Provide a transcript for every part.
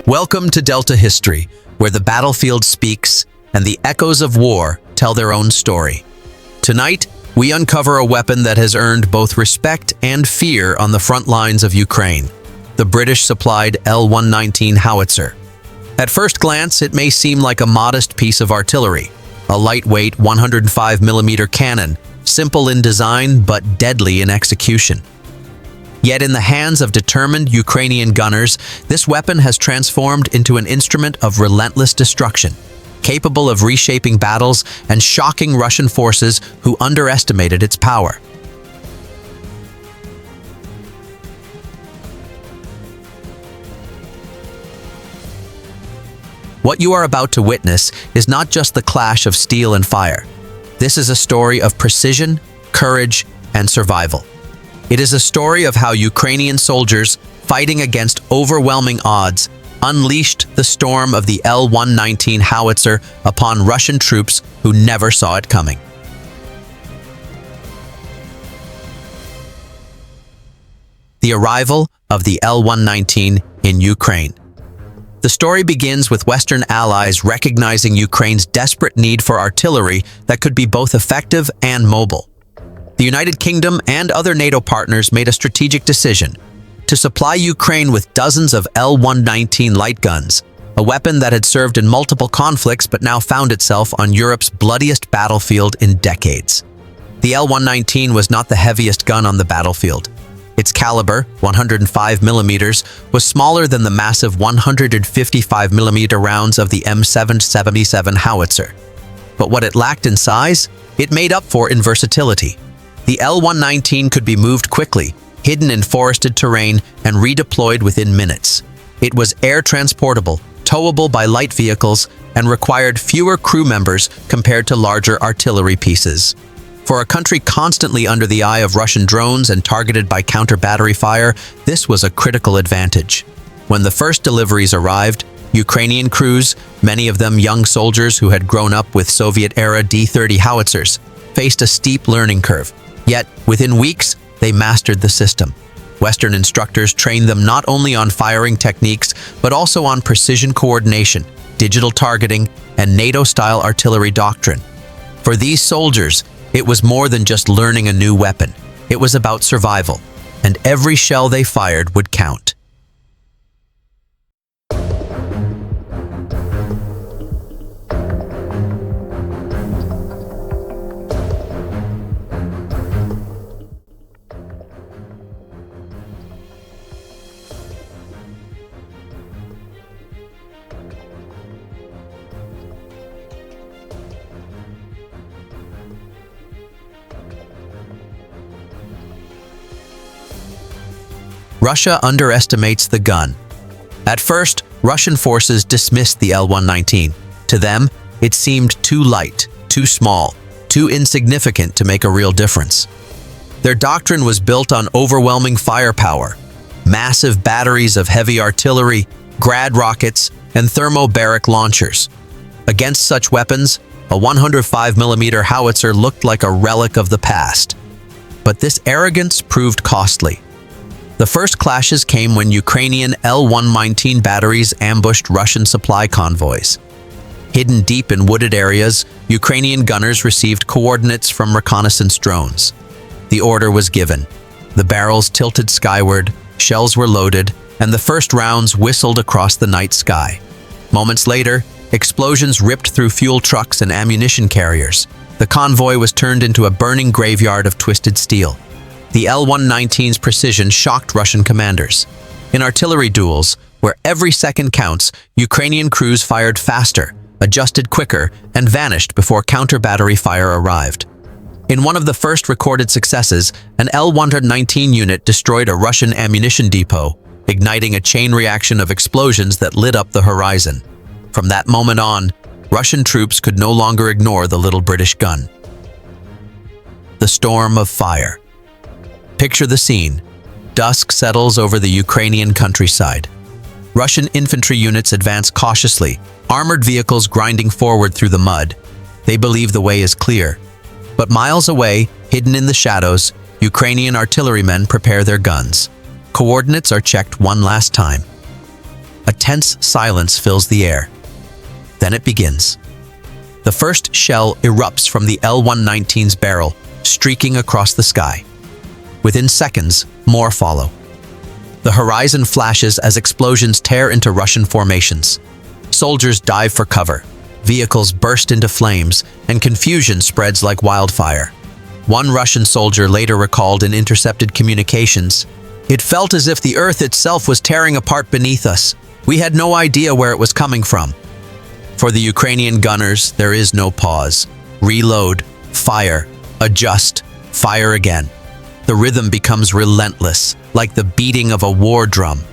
Welcome to Delta History, where the battlefield speaks and the echoes of war tell their own story. Tonight, we uncover a weapon that has earned both respect and fear on the front lines of Ukraine, the British-supplied L119 Howitzer. At first glance, it may seem like a modest piece of artillery, a lightweight 105mm cannon, simple in design but deadly in execution. Yet in the hands of determined Ukrainian gunners, this weapon has transformed into an instrument of relentless destruction, capable of reshaping battles and shocking Russian forces who underestimated its power. What you are about to witness is not just the clash of steel and fire. This is a story of precision, courage, and survival. It is a story of how Ukrainian soldiers, fighting against overwhelming odds, unleashed the storm of the L119 Howitzer upon Russian troops who never saw it coming. The arrival of the L119 in Ukraine. The story begins with Western allies recognizing Ukraine's desperate need for artillery that could be both effective and mobile. The United Kingdom and other NATO partners made a strategic decision to supply Ukraine with dozens of L119 light guns, a weapon that had served in multiple conflicts but now found itself on Europe's bloodiest battlefield in decades. The L119 was not the heaviest gun on the battlefield. Its caliber, 105mm, was smaller than the massive 155mm rounds of the M777 Howitzer. But what it lacked in size, it made up for in versatility. The L119 could be moved quickly, hidden in forested terrain, and redeployed within minutes. It was air transportable, towable by light vehicles, and required fewer crew members compared to larger artillery pieces. For a country constantly under the eye of Russian drones and targeted by counter-battery fire, this was a critical advantage. When the first deliveries arrived, Ukrainian crews, many of them young soldiers who had grown up with Soviet-era D-30 howitzers, faced a steep learning curve. Yet, within weeks, they mastered the system. Western instructors trained them not only on firing techniques, but also on precision coordination, digital targeting, and NATO-style artillery doctrine. For these soldiers, it was more than just learning a new weapon. It was about survival, and every shell they fired would count. Russia underestimates the gun. At first, Russian forces dismissed the L119. To them, it seemed too light, too small, too insignificant to make a real difference. Their doctrine was built on overwhelming firepower, massive batteries of heavy artillery, Grad rockets, and thermobaric launchers. Against such weapons, a 105mm howitzer looked like a relic of the past. But this arrogance proved costly. The first clashes came when Ukrainian L119 batteries ambushed Russian supply convoys. Hidden deep in wooded areas, Ukrainian gunners received coordinates from reconnaissance drones. The order was given. The barrels tilted skyward, shells were loaded, and the first rounds whistled across the night sky. Moments later, explosions ripped through fuel trucks and ammunition carriers. The convoy was turned into a burning graveyard of twisted steel. The L119's precision shocked Russian commanders. In artillery duels, where every second counts, Ukrainian crews fired faster, adjusted quicker, and vanished before counter-battery fire arrived. In one of the first recorded successes, an L119 unit destroyed a Russian ammunition depot, igniting a chain reaction of explosions that lit up the horizon. From that moment on, Russian troops could no longer ignore the little British gun. The storm of fire. Picture the scene. Dusk settles over the Ukrainian countryside. Russian infantry units advance cautiously, armored vehicles grinding forward through the mud. They believe the way is clear. But miles away, hidden in the shadows, Ukrainian artillerymen prepare their guns. Coordinates are checked one last time. A tense silence fills the air. Then it begins. The first shell erupts from the L119's barrel, streaking across the sky. Within seconds, more follow. The horizon flashes as explosions tear into Russian formations. Soldiers dive for cover, vehicles burst into flames, and confusion spreads like wildfire. One Russian soldier later recalled in intercepted communications, "It felt as if the earth itself was tearing apart beneath us. We had no idea where it was coming from." For the Ukrainian gunners, there is no pause. Reload, fire, adjust, fire again. The rhythm becomes relentless, like the beating of a war drum.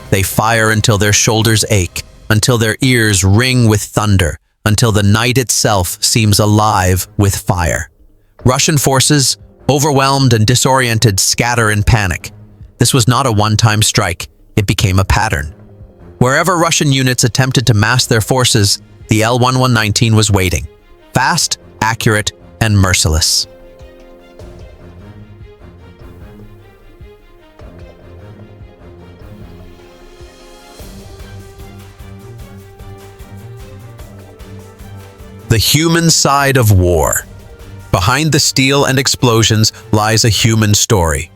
They fire until their shoulders ache, until their ears ring with thunder, until the night itself seems alive with fire. Russian forces, overwhelmed and disoriented, scatter in panic. This was not a one-time strike. It became a pattern. Wherever Russian units attempted to mass their forces, the L119 was waiting. Fast, accurate, and merciless. The human side of war. Behind the steel and explosions lies a human story.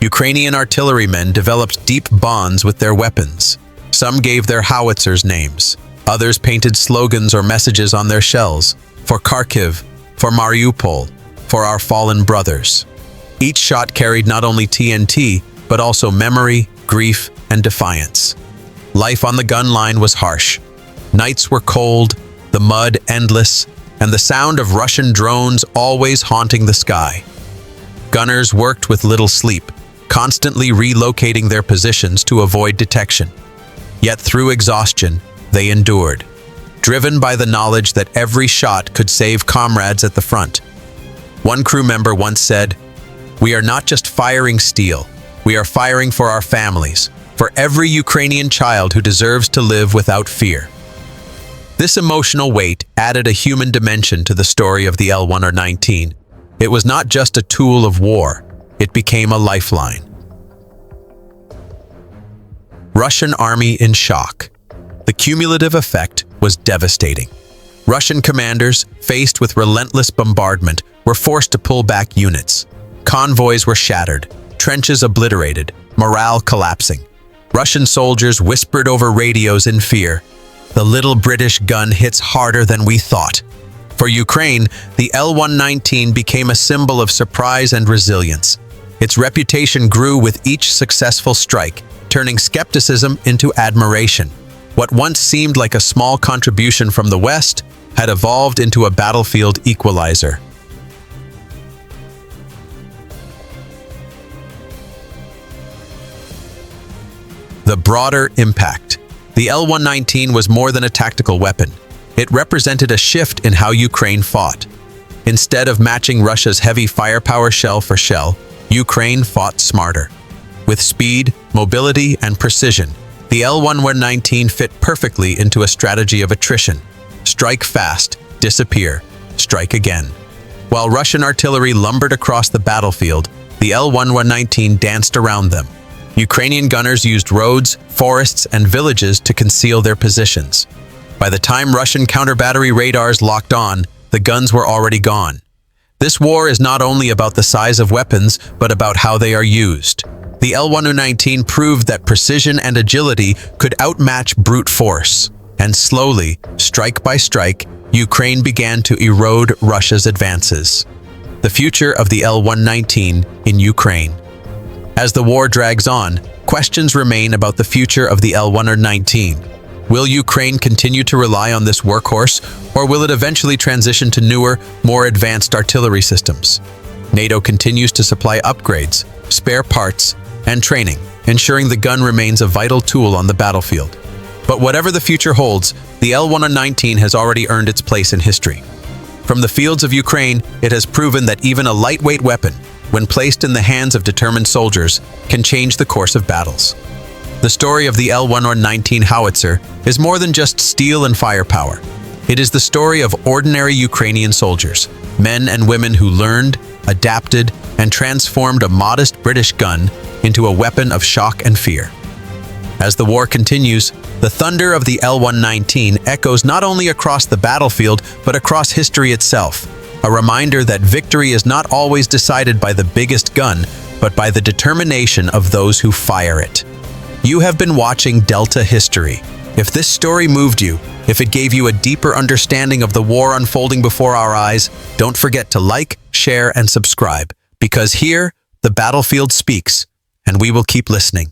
Ukrainian artillerymen developed deep bonds with their weapons. Some gave their howitzers names. Others painted slogans or messages on their shells. For Kharkiv, for Mariupol, for our fallen brothers. Each shot carried not only TNT, but also memory, grief, and defiance. Life on the gun line was harsh. Nights were cold, the mud endless, and the sound of Russian drones always haunting the sky. Gunners worked with little sleep, constantly relocating their positions to avoid detection. Yet through exhaustion, they endured, driven by the knowledge that every shot could save comrades at the front. One crew member once said, "We are not just firing steel, we are firing for our families, for every Ukrainian child who deserves to live without fear." This emotional weight added a human dimension to the story of the L119. It was not just a tool of war, it became a lifeline. Russian army in shock. The cumulative effect was devastating. Russian commanders, faced with relentless bombardment, were forced to pull back units. Convoys were shattered, trenches obliterated, morale collapsing. Russian soldiers whispered over radios in fear, "The little British gun hits harder than we thought." For Ukraine, the L119 became a symbol of surprise and resilience. Its reputation grew with each successful strike, turning skepticism into admiration. What once seemed like a small contribution from the West had evolved into a battlefield equalizer. The broader impact. The L119 was more than a tactical weapon. It represented a shift in how Ukraine fought. Instead of matching Russia's heavy firepower shell for shell, Ukraine fought smarter. With speed, mobility, and precision, the L119 fit perfectly into a strategy of attrition. Strike fast, disappear, strike again. While Russian artillery lumbered across the battlefield, the L119 danced around them. Ukrainian gunners used roads, forests, and villages to conceal their positions. By the time Russian counter-battery radars locked on, the guns were already gone. This war is not only about the size of weapons, but about how they are used. The L119 proved that precision and agility could outmatch brute force. And slowly, strike by strike, Ukraine began to erode Russia's advances. The future of the L119 in Ukraine. As the war drags on, questions remain about the future of the L119. Will Ukraine continue to rely on this workhorse, or will it eventually transition to newer, more advanced artillery systems? NATO continues to supply upgrades, spare parts, and training, ensuring the gun remains a vital tool on the battlefield. But whatever the future holds, the L119 has already earned its place in history. From the fields of Ukraine, it has proven that even a lightweight weapon, when placed in the hands of determined soldiers, can change the course of battles. The story of the L119 Howitzer is more than just steel and firepower. It is the story of ordinary Ukrainian soldiers, men and women who learned, adapted, and transformed a modest British gun into a weapon of shock and fear. As the war continues, The thunder of the L119 echoes not only across the battlefield, but across history itself. A reminder that victory is not always decided by the biggest gun, but by the determination of those who fire it. You have been watching Delta History. If this story moved you, if it gave you a deeper understanding of the war unfolding before our eyes, don't forget to like, share, and subscribe, because here, the battlefield speaks, and we will keep listening.